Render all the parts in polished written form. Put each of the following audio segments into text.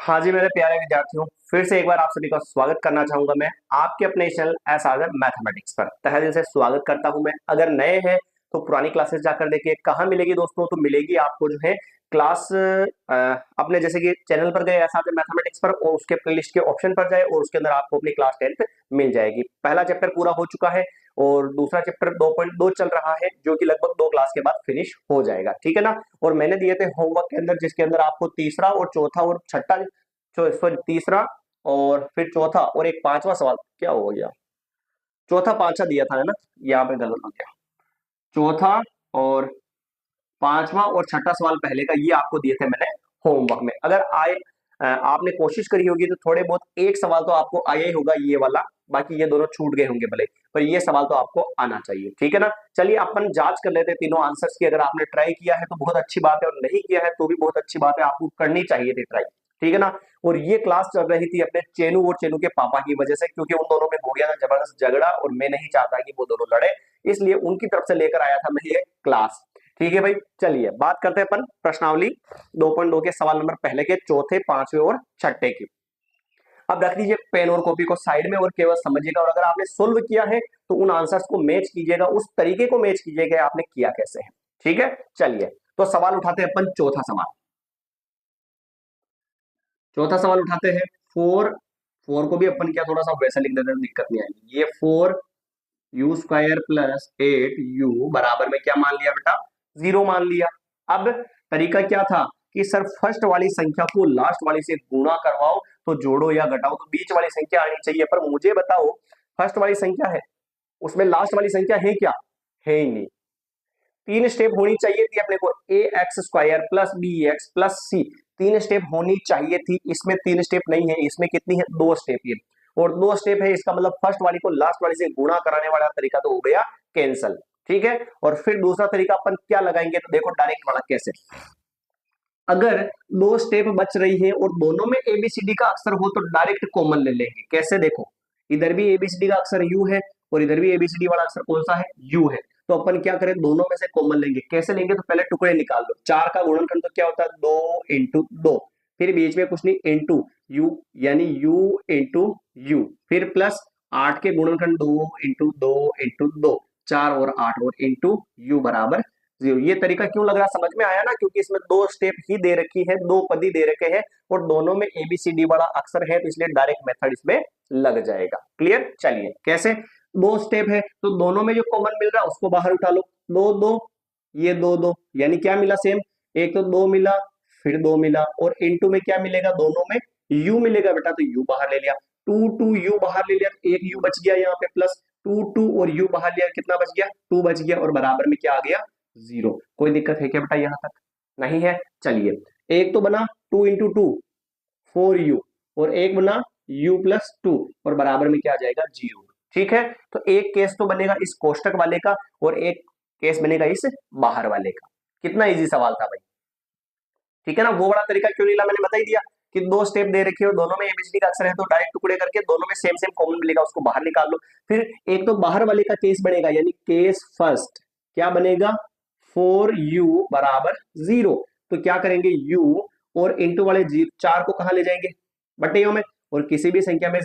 हाँ जी मेरे प्यारे विद्यार्थियों, फिर से एक बार आप सभी का स्वागत करना चाहूंगा मैं आपके अपने चैनल एसआर मैथमेटिक्स पर। तहे दिल से स्वागत करता हूं मैं। अगर नए हैं तो पुरानी क्लासेस जाकर देखिए। कहाँ मिलेगी दोस्तों? तो मिलेगी आपको जो है क्लास अपने जैसे कि चैनल पर गए एसआर मैथमेटिक्स पर और उसके प्लेलिस्ट के ऑप्शन पर जाए और उसके अंदर आपको अपनी क्लास 10th मिल जाएगी। पहला चैप्टर पूरा हो चुका है और दूसरा चैप्टर 2.2 चल रहा है जो कि लगभग 2 क्लास के बाद फिनिश हो जाएगा, ठीक है ना। और मैंने दिए थे होमवर्क के अंदर जिसके अंदर आपको तीसरा और चौथा और छठा, सॉरी तीसरा और फिर चौथा और एक पांचवा सवाल क्या हो गया, चौथा पांचवा दिया था है ना, यहाँ पे गलत हो गया। चौथा और पांचवा और छठा सवाल पहले का ये आपको दिए थे मैंने होमवर्क में। अगर आए आपने कोशिश करी होगी तो थोड़े बहुत एक सवाल तो आपको आया ही होगा ये वाला, बाकी ये दोनों छूट गए होंगे भले, पर ये सवाल तो आपको आना चाहिए, ठीक है ना। चलिए अपन जांच कर लेते हैं तीनों आंसर्स की। अगर आपने ट्राई किया है तो बहुत अच्छी बात है और नहीं किया है तो भी बहुत अच्छी बात है, आपको करनी चाहिए थी ट्राई, ठीक है ना। और ये क्लास चल रही थी अपने चेनू और चेनू के पापा की वजह से, क्योंकि उन दोनों में हो गया था जबरदस्त झगड़ा और मैं नहीं चाहता कि वो दोनों लड़े, इसलिए उनकी तरफ से लेकर आया था मैं ये क्लास, ठीक है भाई। चलिए बात करते हैं अपन प्रश्नावली 2.2 के सवाल नंबर पहले के, चौथे, पांचवे और छठे की। अब रख दीजिए पेन और कॉपी को साइड में और केवल समझिएगा, और अगर आपने सोल्व किया है तो उन आंसर्स को मैच कीजिएगा, उस तरीके को मैच कीजिएगा आपने किया कैसे है, ठीक है। चलिए तो सवाल उठाते हैं अपन, चौथा सवाल। चौथा सवाल उठाते हैं। फोर, फोर को भी अपन क्या थोड़ा सा वैसा लिख देते हैं, दिक्कत नहीं आएगी। ये 4u² प्लस 8u बराबर में क्या मान लिया बेटा? 0 मान लिया। अब तरीका क्या था कि सर फर्स्ट वाली संख्या को लास्ट वाली से गुणा करवाओ, तो जोड़ो या घटाओ तो बीच वाली संख्या आनी चाहिए। पर मुझे बताओ फर्स्ट वाली संख्या है, उसमें लास्ट वाली संख्या है क्या? है ही नहीं। तीन स्टेप होनी चाहिए थी अपने को, ax² plus bx plus c, तीन स्टेप होनी चाहिए थी। इसमें तीन स्टेप नहीं है, इसमें कितनी है? दो स्टेप ये, और दो स्टेप है, इसका मतलब फर्स्ट वाली को लास्ट वाली से गुणा कराने वाला तरीका तो हो गया कैंसल, ठीक है। और फिर दूसरा तरीका अपन क्या लगाएंगे, तो देखो डायरेक्ट वाला कैसे। अगर दो स्टेप बच रही है और दोनों में एबीसीडी का अक्षर हो तो डायरेक्ट कॉमन ले लेंगे। कैसे? देखो इधर भी एबीसीडी का अक्षर यू है और इधर भी एबीसीडी वाला अक्षर कौन सा है? यू है। तो अपन क्या करें, दोनों में से कॉमन लेंगे। कैसे लेंगे? तो पहले टुकड़े निकाल लो। चार का गुणनखंड तो क्या होता है? 2 × 2, फिर बीच में कुछ नहीं, इंटू यू, यानी यू इंटू यू, फिर प्लस 8 के गुणनखंड 2 × 2 × 2, 4 और 8 और इंटू यू बराबर 0। ये तरीका क्यों लग रहा समझ में आया ना, क्योंकि इसमें दो स्टेप ही दे रखी है, दो पदी दे रखे हैं और दोनों में एबीसीडी वाला अक्षर है, तो इसलिए डायरेक्ट मेथड इसमें लग जाएगा। क्लियर? चलिए कैसे, दो स्टेप है तो दोनों में जो कॉमन मिल रहा है उसको बाहर उठा लो। दो दो, ये दो दो, यानी क्या मिला? सेम, एक तो दो मिला फिर दो मिला, और इनटू में क्या मिलेगा? दोनों में यू मिलेगा बेटा, तो यू बाहर ले लिया। टू टू यू बाहर ले लिया तो एक यू बच गया यहाँ पे, प्लस टू टू और यू बाहर लिया, कितना बच गया? 2 बच गया, और बराबर में क्या आ गया? 0। कोई दिक्कत है क्या बेटा यहां तक? नहीं है। चलिए एक तो बना 2 × 2 4u, और एक बना u+2 और बराबर में क्या आ जाएगा? 0। ठीक है, तो एक केस तो बनेगा इस कोष्टक वाले का और एक केस बनेगा इस बाहर वाले का। कितना इजी सवाल था भाई, ठीक है ना। वो बड़ा तरीका क्यों नहीं ला, मैंने बता ही दिया कि दो स्टेप दे रखे हो, दोनों में एबीसीडी का अक्षर है तो डायरेक्ट टुकड़े करके दोनों में सेम सेम कॉमन मिलेगा, उसको बाहर निकाल लो। फिर एक तो बाहर वाले का केस बनेगा, यानी केस फर्स्ट क्या बनेगा? 4u बराबर 0। तो क्या करेंगे, u और इंटू वाले 4 को कहां ले जाएंगे? बट्टियों में। और किसी भी संख्या में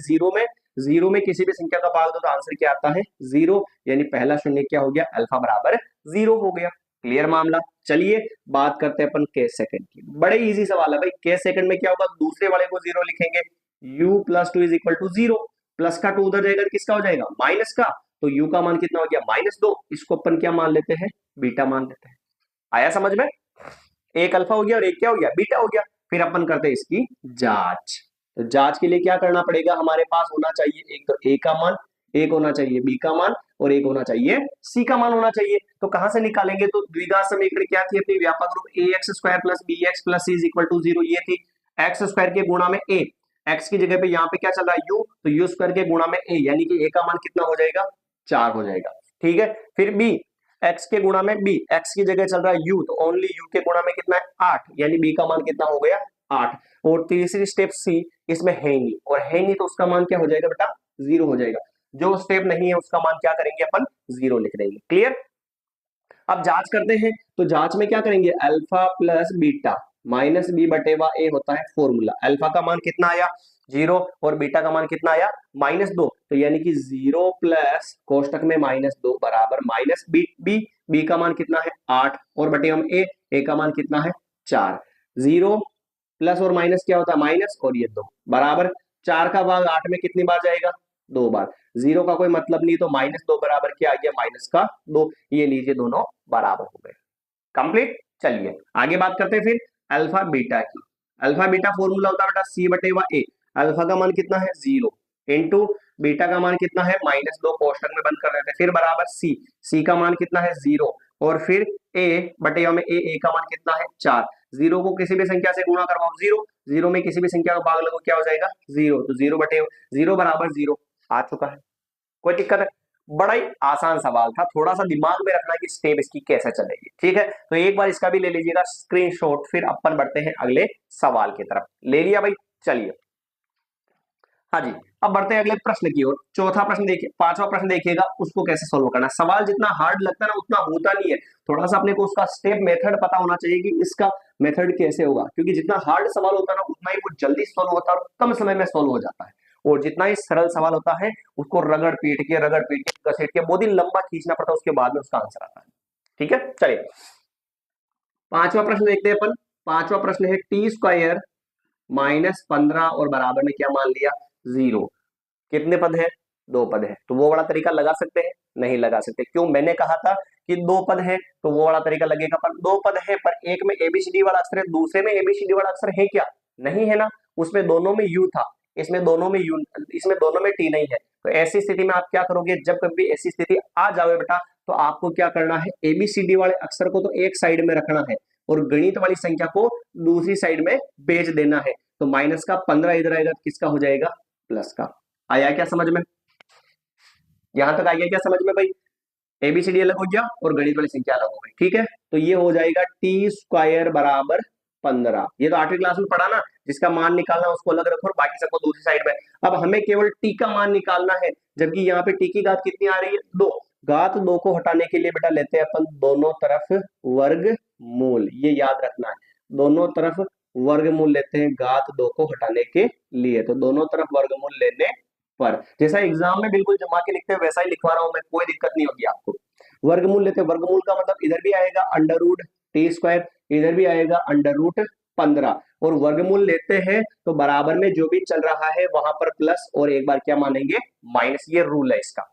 जीरो में किसी भी संख्या का भाग दो तो आंसर क्या आता है? 0, यानी पहला शून्य क्या हो गया? अल्फा बराबर 0 हो गया। क्लियर मामला। चलिए बात करते हैं अपन केस सेकंड की। बड़े इजी सवाल है भाई। केस सेकंड में क्या होगा? दूसरे वाले को 0 लिखेंगे, u+2 = 0। प्लस का 2 उधर जाएगा, किसका हो जाएगा? माइनस का। तो u का मान कितना हो गया? -2। इसको अपन क्या मान लेते हैं? बीटा मान लेते हैं। आया समझ में? एक अल्फा हो गया और एक क्या हो गया? बीटा हो गया। फिर अपन करते हैं इसकी जांच। तो जांच के लिए क्या करना पड़ेगा? हमारे पास होना चाहिए एक तो a का मान, एक होना चाहिए b का मान और एक होना चाहिए c का मान होना चाहिए। तो कहां से निकालेंगे? तो द्विघात समीकरण क्या थी अपनी? व्यापक रूप ax² + bx + c = 0। ये थी x² के गुणा में a, x की जगह पे यहाँ पे क्या चल रहा है? u, तो u² के गुणा में a, यानी कि a का मान कितना हो जाएगा? 4 हो जाएगा। ठीक है, फिर b, x के गुणा में b, x की जगह चल रहा है u, तो ओनली u के गुणा में कितना है? 8, यानी b का मान कितना हो गया? 8। और तीसरी स्टेप c, इसमें है ही नहीं, और है नहीं तो उसका मान क्या हो जाएगा बेटा? 0 हो जाएगा। जो स्टेप नहीं है उसका मान क्या करेंगे अपन? 0 लिख देंगे। क्लियर? अब जांच करते हैं, तो जांच में क्या करेंगे? Alpha plus beta, minus B बटे वा ए होता है फॉर्मूला। अल्फा का मान कितना आया 0 और बीटा का मान कितना आया -2, तो यानी कि 0 प्लस कोष्टक में -2 बराबर माइनस बी बी बी का मान कितना है 8 और बटे हम ए का मान कितना है 4। 0 प्लस और माइनस क्या होता है माइनस और ये 2 बराबर 4 का भाग 8 में कितनी बार जाएगा 2 बार। 0 का कोई मतलब नहीं तो -2 बराबर क्या आ गया -2। ये लीजिए दोनों बराबर हो गए। कंप्लीट। चलिए आगे बात करते हैं फिर अल्फा बीटा की। अल्फा बीटा फॉर्मूला होता है बेटा सी बटे वा ए। अल्फा का मान कितना है 0 इंटू बीटा का मान कितना है -2 कोष्टक में बंद कर देते हैं फिर बराबर सी का मान कितना है 0 और फिर ए बटे में ए का मान कितना है 4। 0 को किसी भी संख्या से गुणा करवाओ 0 में किसी भी संख्या को भाग लगो क्या हो जाएगा 0, तो 0 बटे 0 बराबर 0 आ चुका है। कोई दिक्कत है? बड़ा ही आसान सवाल था, थोड़ा सा दिमाग में रखना कि स्टेप इसकी कैसे चलेगी। ठीक है, तो एक बार इसका भी ले लीजिएगा स्क्रीनशॉट, फिर अपन बढ़ते हैं अगले सवाल की तरफ। ले लिया भाई? चलिए हाँ जी, अब बढ़ते हैं अगले प्रश्न की ओर। चौथा प्रश्न देखिए, पांचवा प्रश्न देखिएगा उसको कैसे सोल्व करना है। सवाल जितना हार्ड लगता है ना उतना होता नहीं है, थोड़ा सा अपने को उसका स्टेप मेथड पता होना चाहिए कि इसका मेथड कैसे होगा, क्योंकि जितना हार्ड सवाल होता है ना उतना ही वो जल्दी सोल्व होता है और कम समय में सोल्व हो जाता है, और जितना ही सरल सवाल होता है उसको रगड़ पीट के घसीट के बहुत ही लंबा खींचना पड़ता है, उसके बाद में उसका आंसर आता है। ठीक है, चलिए पांचवा प्रश्न देखते हैं अपन। पांचवा प्रश्न है t² -15 और बराबर में क्या मान लिया 0। कितने पद है 2 पद है, तो वो वाला तरीका लगा सकते हैं? नहीं लगा सकते। क्यों? मैंने कहा था कि 2 पद है तो वो वाला तरीका लगेगा, पर 2 पद है पर एक में एबीसीडी वाला अक्षर है दूसरे में एबीसीडी वाला अक्षर है क्या? नहीं है ना, उसमें दोनों में यू था, इसमें दोनों में यू, इसमें दोनों में टी नहीं है। तो ऐसी स्थिति में आप क्या करोगे, जब कभी ऐसी स्थिति आ जावे बेटा तो आपको क्या करना है, एबीसीडी वाले अक्षर को तो एक साइड में रखना है और गणित वाली संख्या को दूसरी साइड में भेज देना है। तो माइनस का 15 इधर आएगा तो किसका हो जाएगा प्लस का। आया क्या समझ में? यहां तक आ गया क्या समझ में भाई? एबीसीडी अलग हो गया और गणित वाली संख्या अलग हो गई। ठीक है, तो ये हो जाएगा t² बराबर 15। ये तो 8वीं क्लास में पढ़ा ना, जिसका मान निकालना उसको अलग रखो और बाकी सबको दूसरी साइड में। अब हमें केवल t का मान निकालना है, जबकि यहाँ पे t की घात कितनी आ रही है 2। घात 2 को हटाने के लिए बेटा लेते हैं अपन दोनों तरफ वर्गमूल, ये याद रखना है, दोनों तरफ वर्गमूल लेते हैं घात 2 को हटाने के लिए। तो दोनों तरफ वर्गमूल लेने पर, जैसा एग्जाम में बिल्कुल जमा के लिखते हैं वैसा ही लिखवा रहा हूं मैं, कोई दिक्कत नहीं होगी आपको। वर्गमूल लेते हैं, वर्गमूल का मतलब इधर भी आएगा √t², इधर भी आएगा √15, और वर्गमूल लेते हैं तो बराबर में जो भी चल रहा है वहां पर प्लस और एक बार क्या मानेंगे माइनस। ये रूल है इसका,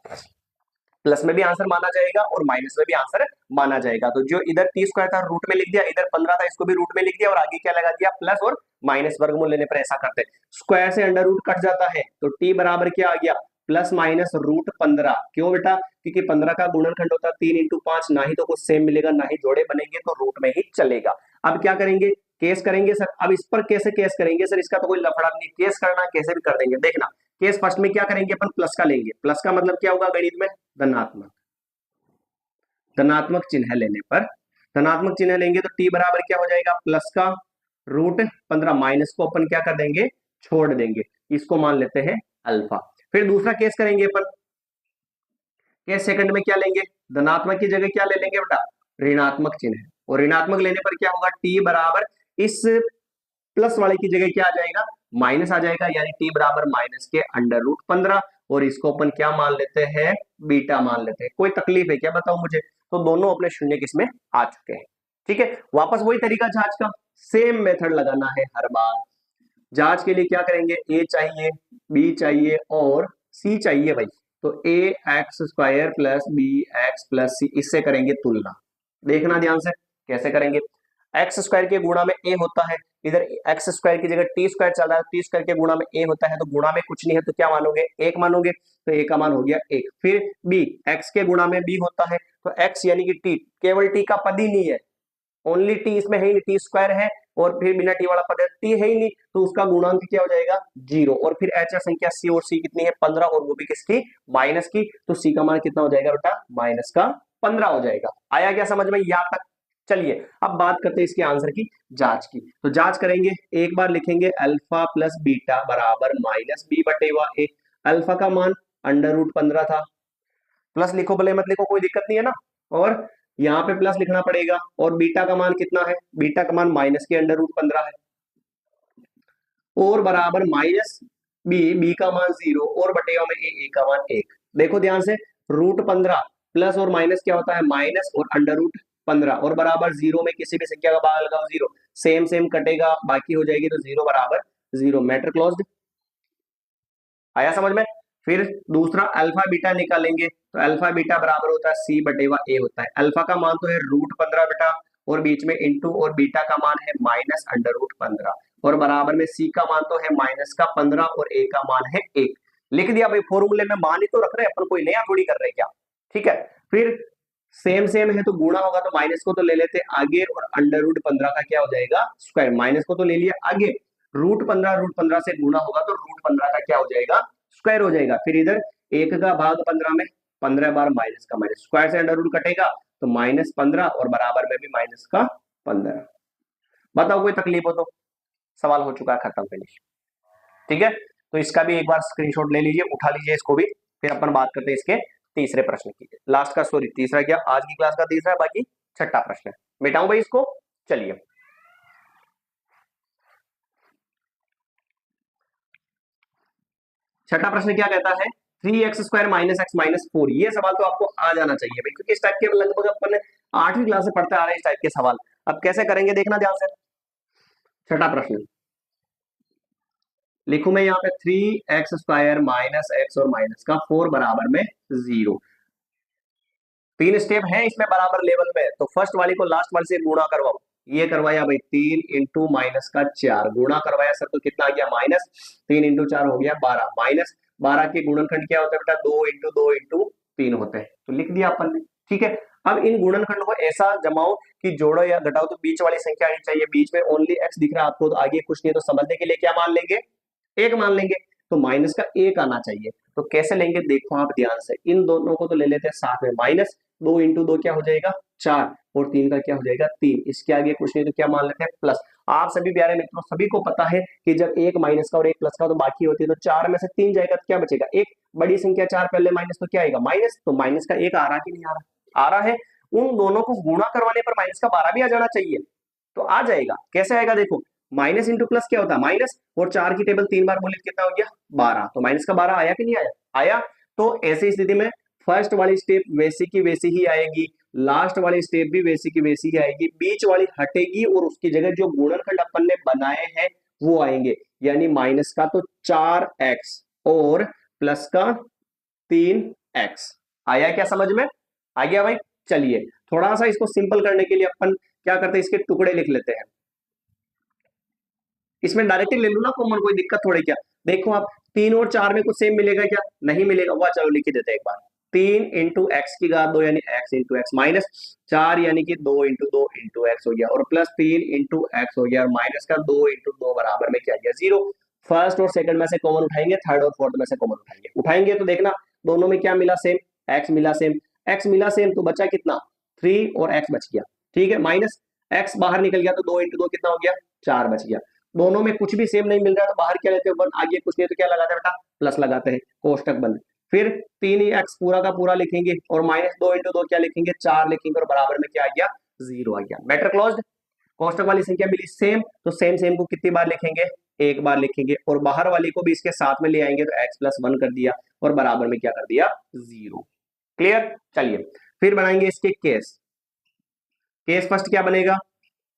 प्लस में भी आंसर माना जाएगा और माइनस में भी आंसर माना जाएगा। तो जो इधर t² था रूट में लिख दिया, इधर 15 था इसको भी रूट में लिख दिया और आगे क्या लगा दिया प्लस और माइनस। वर्गमूल लेने पर ऐसा करते हैं, स्क्वायर से अंडर रूट कट जाता है तो t बराबर क्या आ गया प्लस माइनस √15। क्यों बेटा? क्योंकि 15 का गुणनखंड होता है 3 × 5, ना ही तो कुछ सेम मिलेगा ना ही जोड़े बनेंगे, तो रूट में ही चलेगा। अब क्या करेंगे, केस करेंगे सर। अब इस पर कैसे केस करेंगे सर, इसका तो कोई लफड़ा नहीं, केस करना कैसे भी कर देंगे। देखना केस फर्स्ट में क्या करेंगे अपन, प्लस का लेंगे। प्लस का मतलब क्या होगा गणित में धनात्मक, धनात्मक चिन्ह लेने पर, धनात्मक चिन्ह लेंगे तो t बराबर क्या हो जाएगा प्लस का √15, माइनस को अपन क्या कर देंगे छोड़ देंगे, इसको मान लेते हैं अल्फा। फिर दूसरा केस करेंगे अपन, केस सेकंड में क्या लेंगे, धनात्मक की जगह क्या ले लेंगे बेटा ऋणात्मक चिन्ह, और ऋणात्मक लेने पर क्या होगा t बराबर इस प्लस वाले की जगह क्या आ जाएगा माइनस आ जाएगा, यानी t बराबर माइनस के √15, और इसको अपन क्या मान लेते हैं बीटा मान लेते हैं। कोई तकलीफ है क्या बताओ मुझे? तो दोनों अपने शून्य किसमें आ चुके हैं। ठीक है, वापस वही तरीका जांच का, सेम मेथड लगाना है हर बार। जांच के लिए क्या करेंगे, a चाहिए, b चाहिए और c चाहिए भाई। तो ax² + bx + c, इससे करेंगे तुलना। देखना ध्यान से कैसे करेंगे, x² के गुणा में a होता है, इधर x² की जगह t² चल रहा है, t² के गुणा में a होता है, तो गुणा में कुछ नहीं है तो क्या मानोगे 1 मानोगे, तो a का मान हो गया 1। फिर b, x के गुणा में b होता है, तो x यानी कि t, केवल t का पद ही नहीं है, ओनली t इसमें है ही नहीं, t² है और फिर बिना t वाला पद है, t है ही नहीं, तो उसका गुणांक क्या हो जाएगा 0। और फिर अचर संख्या c, और c कितनी है 15, और वो भी किसकी माइनस की, तो c का मान कितना हो जाएगा बेटा -15 हो जाएगा। आया क्या समझ में यहाँ तक? चलिए अब बात करते हैं इसके आंसर की जांच की। तो जांच करेंगे, एक बार लिखेंगे अल्फा + बीटा बराबर -b बटे a। अल्फा का मान √15 था, प्लस लिखो भले मत लिखो कोई दिक्कत नहीं है ना, और यहाँ पे प्लस लिखना पड़ेगा, और बीटा का मान कितना है, बीटा का मान माइनस के अंडर रूट 15 है, और बराबर माइनस बी का मान 0 और बटेगा में ए का मान 1। देखो ध्यान से, रूट 15 प्लस और माइनस क्या होता है, माइनस और अंडर रूट 15, और बराबर 0 में किसी भी संख्या का भाग लगाओ 0, सेम सेम कटेगा, बाकी हो जाएगी तो 0 बराबर 0, मैटर क्लोज्ड। आया समझ में। फिर दूसरा अल्फा बीटा निकालेंगे, तो अल्फा बीटा बराबर होता है सी बटेवा ए होता है। अल्फा का मान तो है रूट 15 बेटा, और बीच में इंटू, और बीटा का मान है माइनस अंडर रूट 15, और बराबर में सी का मान तो है माइनस का 15 और ए का मान है 1। लिख दिया भाई, फॉर्मूले में मान ही तो रख रहे हैं अपन, कोई नया थोड़ी कर रहे हैं क्या। ठीक है, फिर सेम सेम है तो गुणा होगा, तो माइनस को तो ले लेते आगे, और अंडर रूट 15 का क्या हो जाएगा, स्क्वायर। माइनस को तो ले लिया आगे, रूट 15 से गुणा होगा तो रूट 15 का क्या हो जाएगा, स्क्वायर हो जाएगा। फिर इधर 1 का भाग 15 में, 15 बार माइनस का माइनस, स्क्वायर से अंडर रूट कटेगा तो माइनस 15, और बराबर में भी माइनस का 15। बताओ कोई तकलीफ हो तो, सवाल हो चुका है, खत्म, फिनिश। ठीक है, तो इसका भी एक बार स्क्रीनशॉट ले लीजिए, उठा लीजिए इसको भी। फिर अपन बात करते हैं इसके तीसरे प्रश्न की, लास्ट का, सॉरी तीसरा क्या, आज की क्लास का तीसरा है, बाकी छठा प्रश्न है। मिटाऊं भाई इसको, चलिए। छठा प्रश्न क्या कहता है, 3x² माइनस एक्स माइनस 4। ये सवाल तो आपको आ जाना चाहिए भाई, क्योंकि इस टाइप के लगभग अपन 8वीं क्लास से पढ़ते आ रहे हैं इस टाइप के सवाल। अब कैसे करेंगे देखना ध्यान से। छठा प्रश्न लिखूं मैं यहाँ पे, 3x² माइनस एक्स और माइनस का 4 बराबर में 0। तीन स्टेप है इसमें बराबर लेवल में, तो फर्स्ट वाली को लास्ट वाली से गुणा करवाओ। ये करवाया भाई 3 इंटू माइनस का 4, गुणा करवाया सर, तो कितना आ गया माइनस, 3 इंटू 4 हो गया 12, माइनस 12 के गुणनखंड क्या होता है बेटा, 2 इंटू 2 इंटू 3 होते हैं, तो लिख दिया अपन ने। ठीक है, अब इन गुणनखंड को ऐसा जमाओ कि जोड़ो या घटाओ तो बीच वाली संख्या आनी चाहिए। बीच में ओनली एक्स दिख रहा है आपको, तो आगे कुछ नहीं, तो समझने के लिए क्या मान लेंगे, 1 मान लेंगे, तो माइनस का 1 आना चाहिए। तो कैसे लेंगे देखो आप ध्यान से, इन दोनों को तो ले लेते हैं साथ में, माइनस 2 इंटू 2 क्या हो जाएगा 4, और 3 का क्या हो जाएगा 3, इसके आगे कुछ नहीं तो क्या मान लेते हैं प्लस। आप सभी प्यारे मित्रों सभी को पता है कि जब एक माइनस का और एक प्लस का तो बाकी होती है, तो 4 में से 3 जाएगा तो क्या बचेगा 1, बड़ी संख्या 4 पहले माइनस तो क्या आएगा माइनस, तो माइनस का 1 आ रहा कि नहीं आ रहा, आ रहा है। उन दोनों को गुणा करवाने पर माइनस का 12 भी आ जाना चाहिए, तो आ जाएगा। कैसे आएगा देखो, माइनस इंटू प्लस क्या होता है माइनस, और 4 की टेबल 3 बार बोले कितना हो गया 12, तो माइनस का 12 आया कि नहीं आया, आया। तो ऐसी स्थिति में फर्स्ट वाली स्टेप वैसी की वैसी ही आएगी, लास्ट वाली स्टेप भी वैसी की वैसी ही आएगी, बीच वाली हटेगी और उसकी जगह जो गुणनखंड अपन ने बनाए हैं वो आएंगे। यानी माइनस का तो 4x और प्लस का 3x। आया क्या समझ में, आ गया भाई। चलिए थोड़ा सा इसको सिंपल करने के लिए अपन क्या करते हैं, इसके टुकड़े लिख लेते हैं। इसमें डायरेक्टली ले लू ना कॉमन, कोई दिक्कत थोड़ी क्या। देखो आप 3 और 4 में कुछ सेम मिलेगा क्या, नहीं मिलेगा, वह चलो लिख ही देते हैं एक बार। 3 इंटू एक्स की घात 2 यानी एक्स इंटू एक्स, माइनस 4 यानी कि 2 इंटू 2 इंटू एक्स हो गया, और प्लस 3 इंटू एक्स हो गया, और माइनस का 2 इंटू 2 बराबर में क्या गया 0। फर्स्ट और सेकंड में से कॉमन उठाएंगे, थर्ड और फोर्थ में से कॉमन उठाएंगे, उठाएंगे तो देखना दोनों में क्या मिला सेम, एक्स मिला सेम, एक्स मिला सेम, तो बचा कितना 3 और एक्स बच गया। ठीक है, माइनस एक्स बाहर निकल गया तो 2 इंटू 2 कितना हो गया 4 बच गया। दोनों में कुछ भी सेम नहीं मिल रहा तो बाहर क्या लेते हैं 1, आगे कुछ नहीं तो क्या लगाते हैं बेटा प्लस लगाते हैं, कोष्टक बंद। फिर 3x पूरा का पूरा लिखेंगे, और माइनस 2 इंटू 2 क्या लिखेंगे 4 लिखेंगे, और बराबर में क्या आ गया 0 आ गया, मैटर क्लोज्ड। कोष्टक वाली संख्या मिली सेम, तो सेम सेम को कितनी बार लिखेंगे, एक बार लिखेंगे, और बाहर वाली को भी इसके साथ में ले आएंगे तो x प्लस 1 कर दिया, और बराबर में क्या कर दिया 0। क्लियर, चलिए फिर बनाएंगे इसके केस। केस फर्स्ट क्या बनेगा,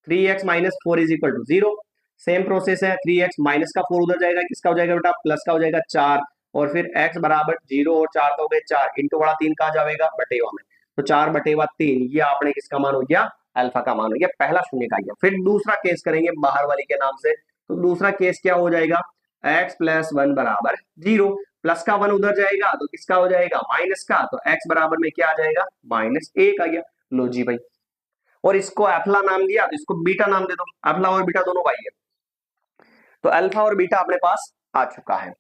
3x minus 4 is equal to 0। Same process है, 3x माइनस का 4 उधर जाएगा, किसका हो जाएगा बेटा प्लस का हो जाएगा 4, और फिर x बराबर 0 और 4 तो हो गए 4, इंटू वाला 3 कहा जाएगा बटेवा में, तो 4 बटेवा 3, ये आपने किसका मान हो गया अल्फा का मान हो गया, पहला शून्य का गया। फिर दूसरा केस करेंगे बाहर वाली के नाम से, तो दूसरा केस क्या हो जाएगा x प्लस 1 बराबर 0, प्लस का 1 उधर जाएगा तो किसका हो जाएगा माइनस का, तो x बराबर में क्या आ जाएगा माइनस 1 आ गया। लो जी भाई, और इसको एफ्ला नाम दिया तो इसको बीटा नाम दे दो, एफ्ला और बीटा दोनों भाई है, तो अल्फा और बीटा अपने पास आ चुका है।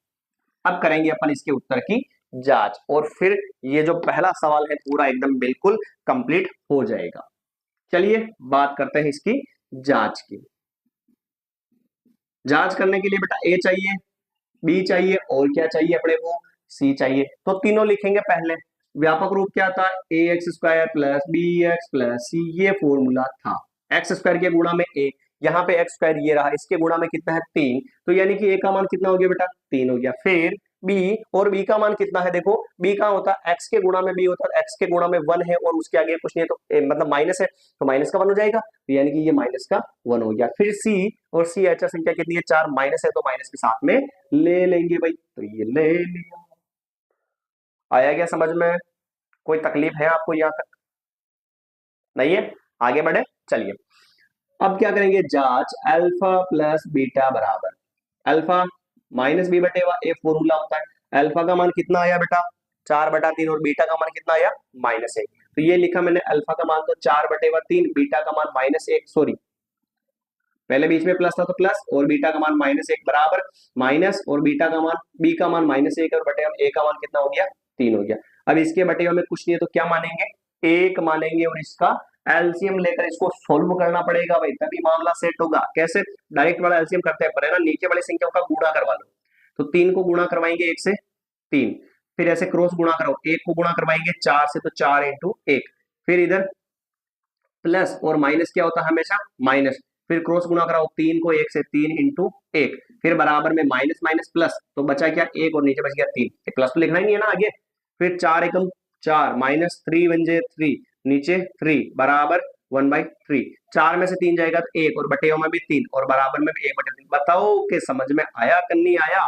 अब करेंगे अपन इसके उत्तर की जांच, और फिर ये जो पहला सवाल है पूरा एकदम बिल्कुल कंप्लीट हो जाएगा। चलिए बात करते हैं इसकी जांच की। जांच करने के लिए बेटा ए चाहिए, बी चाहिए, और क्या चाहिए अपने को सी चाहिए, तो तीनों लिखेंगे पहले। व्यापक रूप क्या था, A X square plus B X plus C, ये फॉर्मूला था। एक्स स्क्वायर के गुणा में ए, यहाँ पे एक्स स्क्वायर ये रहा, इसके गुणा में कितना है 3, तो यानी कि ए का मान कितना हो गया बेटा 3 हो गया। फिर बी, और बी का मान कितना है, देखो बी का होता है एक्स के गुणा में बी होता है, एक्स के गुणा में 1 है और उसके आगे कुछ नहीं है, तो मतलब माइनस है तो माइनस का 1 हो जाएगा, तो यानी कि ये माइनस का 1 हो गया। फिर सी, और सी अच्छा संख्या कितनी है 4, माइनस है तो माइनस के साथ में ले लेंगे भाई, तो ये ले लिया। आया क्या समझ में, कोई तकलीफ है आपको यहाँ तक, नहीं है? आगे बढ़े, चलिए अब क्या करेंगे, जांच अल्फा प्लस बीटा बराबर अल्फा माइनस बी बटे ए फॉर्मूला होता है। अल्फा का मान कितना आया बेटा 4/3 और बीटा का मान कितना आया -1, तो ये लिखा मैंने अल्फा का मान तो 4/3, बीटा का मान -1, सॉरी पहले बीच में प्लस था तो प्लस, और बीटा का मान -1 बराबर माइनस, और बीटा का मान बी का मान -1 और बटे ए का मान कितना हो गया 3 हो गया। अब इसके बटे में कुछ नहीं है तो क्या मानेंगे, 1 मानेंगे और इसका एलसीएम लेकर इसको सोल्व करना पड़ेगा भाई, तभी मामला सेट होगा। कैसे, डायरेक्ट वाला एलसीएम करते हैं, पर है ना नीचे वाली संख्याओं का गुणा करवा लो, तो 3 को गुणा करवाएंगे 1 से 3, फिर ऐसे क्रॉस गुणा करो, 1 को गुणा करवाएंगे 4 से तो 4 × 1, फिर इधर प्लस और माइनस क्या होता है हमेशा माइनस, फिर क्रॉस गुणा कराओ 3 को 1 से 3 × 1, फिर बराबर में माइनस माइनस प्लस, तो बचा क्या 1 और नीचे बच गया 3, प्लस तो लिखना ही नहीं है ना आगे। फिर 4 एकम 4 -3 1 3, नीचे 3 बराबर 1/3, 4 में से 3 जाएगा तो 1 और बटे में भी 3 और बराबर में भी 1/3। बताओ कि समझ में आया कि नहीं आया,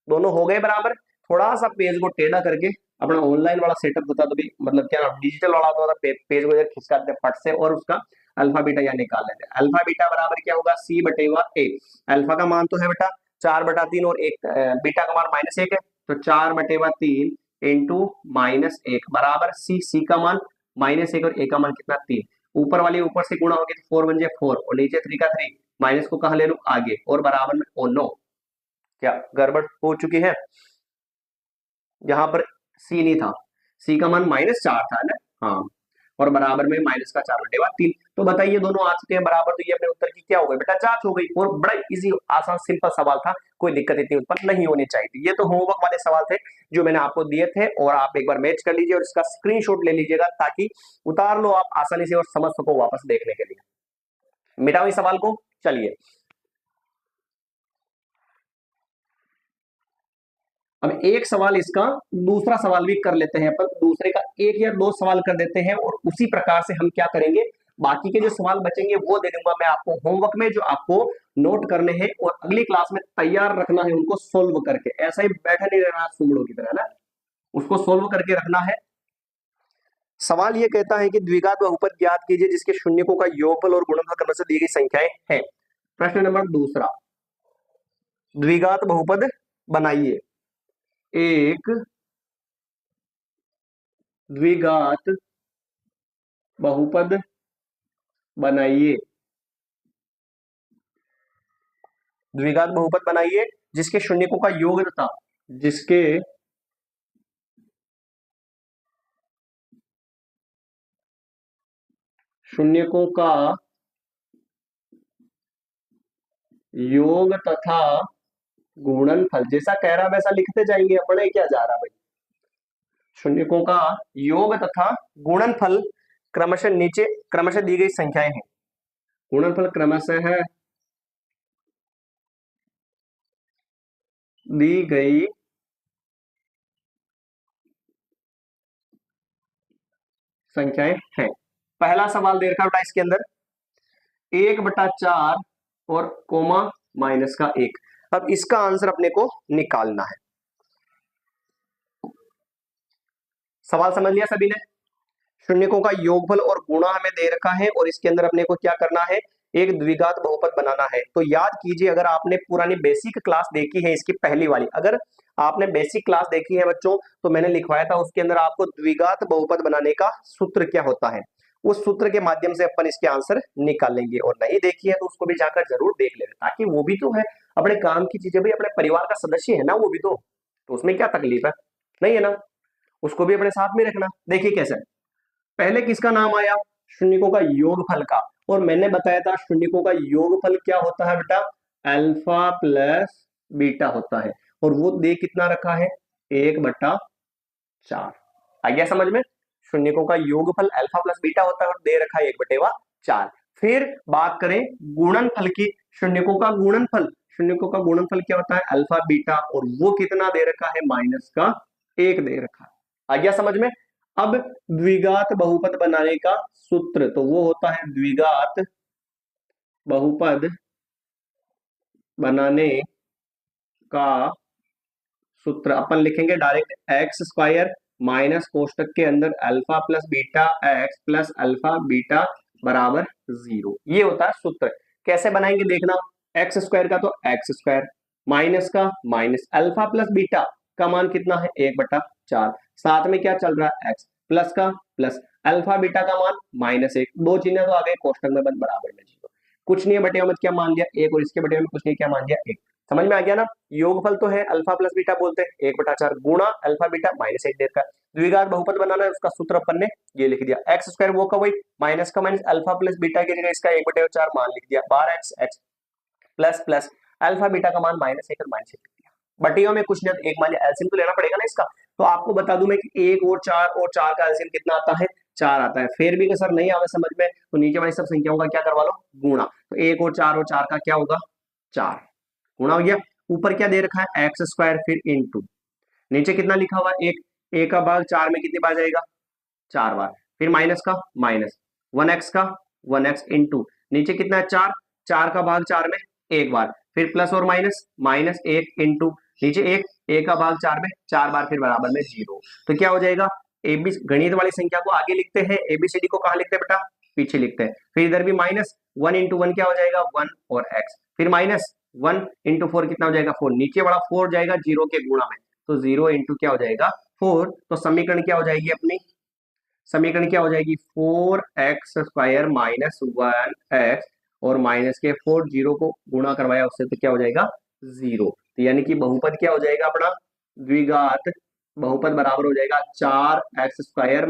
दोनों हो गए बराबर। थोड़ा सा पेज को टेढ़ा करके अपना ऑनलाइन वाला सेटअप बता दो भी, मतलब क्या डिजिटल वाला होता है, पेज को इधर खिसका देते फट से और उसका अल्फा बीटा यहाँ निकाल लेते हैं। अल्फा बीटा बराबर क्या होगा सी बटे ए, अल्फा का मान तो है बेटा 4/3 और एक बीटा का मान -1 है, तो 4/3 इंटू -1 बराबर सी, सी का मान -1 और ए का मान कितना 3, ऊपर वाली ऊपर से गुणा होगी तो 4 1 4 और नीचे 3 का 3, माइनस को कहा ले लूं आगे और बराबर में ओ नो, क्या गड़बड़ हो चुकी है, यहाँ पर सी नहीं था, सी का मान -4 था ना, हाँ, और बराबर में माइनस का 4/3, तो बताइए दोनों आ चुके हैं बराबर, तो ये अपने उत्तर की क्या हो गई बेटा जांच हो गई, और बड़ा इजी आसान सिंपल सवाल था, कोई दिक्कत इतनी उत्पन्न नहीं होनी चाहिए थी। ये तो होमवर्क वाले सवाल थे जो मैंने आपको दिए थे, और आप एक बार मैच कर लीजिए और इसका स्क्रीनशॉट ले लीजिएगा ताकि उतार लो आप आसानी से और समझ सको वापस देखने के लिए। मिटाओ इस सवाल को, चलिए अब एक सवाल इसका दूसरा सवाल भी कर लेते हैं अपन, दूसरे का 1 या 2 सवाल कर देते हैं और उसी प्रकार से हम क्या करेंगे, बाकी के जो सवाल बचेंगे वो दे दूंगा मैं आपको होमवर्क में, जो आपको नोट करने हैं और अगली क्लास में तैयार रखना है उनको सोल्व करके, ऐसा ही बैठा नहीं रहना सुमड़ों की तरह ना, उसको सोल्व करके रखना है। सवाल ये कहता है कि द्विघात बहुपद ज्ञात कीजिए जिसके शून्यकों का योगफल और गुणनफल क्रम से दी गई संख्याएं हैं। प्रश्न नंबर दूसरा, द्विघात बहुपद बनाइए, एक द्विघात बहुपद बनाइए, द्विघात बहुपद बनाइए जिसके शून्यकों का योग तथा जिसके शून्यकों का योग तथा गुणनफल, जैसा कह रहा वैसा लिखते जाएंगे, अपने क्या जा रहा भाई, शून्यकों का योग तथा गुणनफल क्रमशः नीचे क्रमशः दी गई संख्याएं हैं, गुणनफल क्रमशः दी गई संख्याएं हैं। पहला सवाल दे रखा बेटा इसके अंदर 1/4 और कोमा -1, अब इसका आंसर अपने को निकालना है। सवाल समझ लिया सभी ने, शून्यकों का योगफल और गुणा हमें दे रखा है और इसके अंदर अपने को क्या करना है, एक द्विघात बहुपद बनाना है। तो याद कीजिए, अगर आपने पुरानी बेसिक क्लास देखी है इसकी पहली वाली, अगर आपने बेसिक क्लास देखी है बच्चों, तो मैंने लिखवाया था उसके अंदर आपको द्विघात बहुपद बनाने का सूत्र क्या होता है, उस सूत्र के माध्यम से अपन इसके आंसर निकालेंगे, और नहीं देखी है तो उसको भी जाकर जरूर देख लेना, ताकि वो भी तो है अपने काम की चीजें, भी अपने परिवार का सदस्य है ना वो भी तो उसमें क्या तकलीफ है, नहीं है ना, उसको भी अपने साथ में रखना। देखिए कैसे, पहले किसका नाम आया, शून्यकों का योगफल का, और मैंने बताया था शून्यकों का योगफल क्या होता है बेटा, अल्फा प्लस बीटा होता है, और वो दे कितना रखा है 1/4, आ गया समझ में? शून्यकों का योगफल अल्फा प्लस बीटा होता है और दे रखा है 1/4। फिर बात करें गुणनफल की, शून्यकों का गुणनफल, शून्यकों का गुणनफल क्या होता है? अल्फा बीटा, और वो कितना दे रखा है? -1 दे रखा है। आ गया समझ में? अब द्विघात बहुपद बनाने का सूत्र, तो वो होता है द्विघात बहुपद बनाने का सूत्र अपन लिखेंगे डायरेक्ट एक्स स्क्वायर माइनस कोष्टक के अंदर alpha plus beta x plus alpha beta बराबर 0। ये होता है सूत्र। कैसे बनाएंगे देखना, एक्स स्क्वायर का तो एक्स स्क्वायर, माइनस का माइनस, अल्फा प्लस बीटा का मान कितना है? 1/4, साथ में क्या चल रहा है? एक्स, प्लस का प्लस, अल्फा बीटा का मान -1, दो चिन्ह तो आ गए कोष्टक में बंद बराबर में 0। कुछ नहीं है बटे में क्या मान दिया? 1, और इसके बटे में कुछ नहीं, क्या मान दिया? 1। समझ में आ गया ना? योगफल तो है अल्फा प्लस बीटा बोलते हैं 1/4 गुणा अल्फा बीटा -1 देर का। द्विघात बहुपद बनाना है, उसका सूत्र अपन ने ये लिख दिया, एक्स स्क्वायर वो का वही, माइनस का माइनस, अल्फा प्लस बीटा की जगह इसका 1/4 मान लिख दिया, 12x x plus plus alpha beta का मान -1 और -1 लिख दिया। बटियों में कुछ नहीं, एक मान लिया, एलसीएम तो लेना पड़ेगा ना इसका। तो आपको बता दूं मैं कि 1 और 4 का एलसीएम कितना आता है? 4 आता है। फिर भी सर नहीं आवे समझ में, तो नीचे वाली सब संख्याओं का क्या करवा लो? गुणा। तो 1 और 4 का क्या होगा? 4 गुणा हो गया। ऊपर क्या दे रखा है? एक्स स्क्वायर, फिर इनटू, नीचे कितना लिखा हुआ है? 1, 1 का भाग 4 में कितनी बार जाएगा? 4 बार, फिर माइनस का माइनस, 1x का 1x इनटू, नीचे कितना है? 4, 4 का भाग 4 में 1 बार, फिर प्लस और माइनस, -1 इनटू, नीचे 1 का भाग 4 में 4 बार, फिर बराबर में 0। तो क्या हो जाएगा? एबी गणित वाली संख्या को आगे लिखते हैं, एबीसीडी को कहां लिखते हैं बेटा? पीछे लिखते हैं। फिर इधर भी -1 × 1 क्या हो जाएगा? 1 और x, फिर -1 × 4 कितना हो जाएगा? 4, नीचे वाला 4 जाएगा 0 के गुणा में, तो 0 × क्या हो जाएगा? 4। तो समीकरण क्या हो जाएगी अपनी? समीकरण क्या हो जाएगी? 4x² - 1x, और माइनस के 4, 0 को गुणा करवाया उससे, तो क्या हो जाएगा? 0। तो यानी कि बहुपद क्या हो जाएगा अपना? द्विघात बहुपद बराबर हो जाएगा 4x²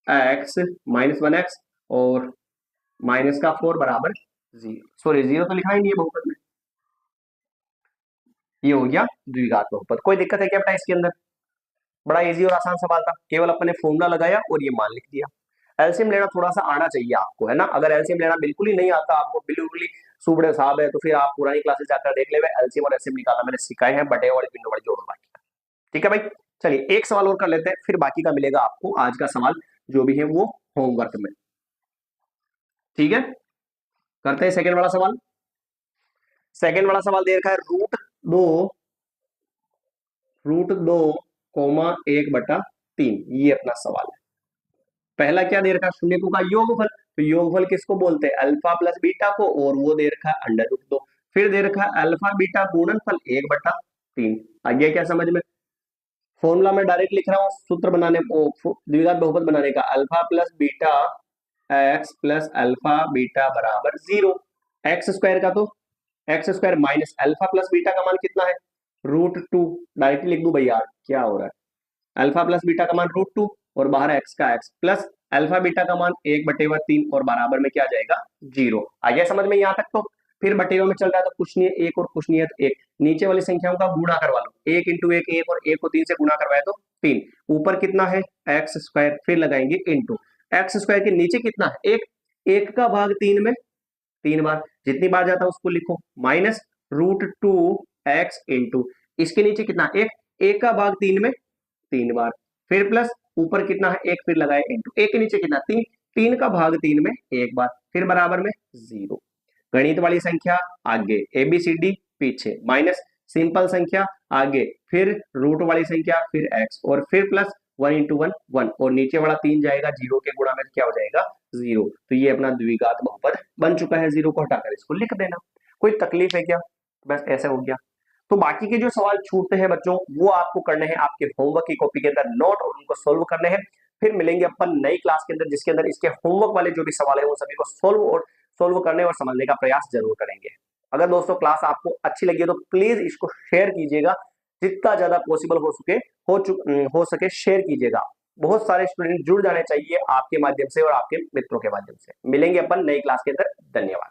-x -1x और माइनस का 4 बराबर 0। सॉरी 0 तो लिखा ही नहीं है बहुपद में। ये हो गया द्विघात बहुपद। कोई दिक्कत है क्या बेटा इसके अंदर? बड़ा इजी और आसान सवाल था, केवल अपने फॉर्मूला लगाया और ये मान लिख दिया। एलसीएम लेना थोड़ा सा आना चाहिए आपको, है ना? अगर एलसीएम लेना बिल्कुल ही नहीं आता आपको, बिल्कुल ही सुबड़े साहब है, तो फिर आप पुरानी क्लासेस जाकर देख ले, एलसीएम और एलसीएम निकालना मैंने सिखाए हैं, बटे वाले बिंदु वाले जोड़ो बाकी का। ठीक है भाई, चलिए एक सवाल और कर लेते हैं, फिर बाकी का मिलेगा आपको आज का सवाल जो भी है वो होमवर्क में। ठीक है, करते हैं सेकेंड वाला सवाल। सेकेंड वाला सवाल दे रखा है √2,1/3, ये अपना सवाल है। पहला क्या दे रखा है? शून्यकों का योगफल। तो योगफल किसको बोलते हैं? अल्फा प्लस बीटा को, और वो दे रखा है √2। फिर दे रखा है अल्फा बीटा गुणनफल 1/3। आ गया क्या समझ में? फॉर्मूला में डायरेक्ट लिख रहा हूँ, सूत्र बनाने द्विघात बहुपद बनाने का, alpha plus beta x plus alpha beta बराबर 0। एक्स स्क्वायर का तो x square minus alpha plus beta का मान कितना है? √2। डायरेक्ट लिख दू भैया, क्या हो रहा है? अल्फा प्लस बीटा का मान √2 और बाहर एक्स का एक्स, प्लस अल्फा बीटा का मान 1/3 और बराबर में क्या आ जाएगा? 0। आ गया समझ में यहाँ तक? तो फिर बटेवा में चल रहा है तो कुछ नहीं है, 1 और कुछ नहीं है तो 1, नीचे वाली संख्याओं का गुणा करवा लो, 1 × 1 1, और 1 को 3 से गुणा करवाए तो 3। ऊपर कितना है? एक्स स्क्वायर, फिर लगाएंगे इनटू, एक्स स्क्वायर के नीचे कितना है? 1, 1 का भाग 3 में 3 बार, जितनी बार जाता है उसको लिखो, माइनस √2x इनटू, इसके नीचे कितना? 1, 1 का भाग 3 में 3 बार, फिर प्लस ऊपर कितना है? 1, फिर लगाए इनटू, 1 के नीचे कितना? 3, 3 का भाग 3 में 1 बार, फिर बराबर में 0। गणित वाली संख्या आगे, एबीसीडी पीछे, माइनस सिंपल संख्या आगे, फिर रूट वाली संख्या, फिर एक्स, और फिर प्लस 1 × 1 1, और नीचे वाला 3 जाएगा 0 के गुणा में, क्या हो जाएगा? 0। तो ये अपना द्विघात बहुपद बन चुका है। 0 को हटाकर इसको लिख देना। कोई तकलीफ है क्या? बस ऐसे हो गया। तो बाकी के जो सवाल छूटते हैं बच्चों, वो आपको करने हैं आपके होमवर्क की कॉपी के अंदर नोट, और उनको सोल्व करने हैं। फिर मिलेंगे अपन नई क्लास के अंदर, जिसके अंदर इसके होमवर्क वाले जो भी सवाल है वो सभी को सोल्व करने और समझने का प्रयास जरूर करेंगे। अगर दोस्तों क्लास आपको अच्छी लगी है तो प्लीज इसको शेयर कीजिएगा, जितना ज्यादा पॉसिबल हो सके शेयर कीजिएगा। बहुत सारे स्टूडेंट जुड़ जाने चाहिए आपके माध्यम से और आपके मित्रों के माध्यम से। मिलेंगे अपन नई क्लास के अंदर। धन्यवाद।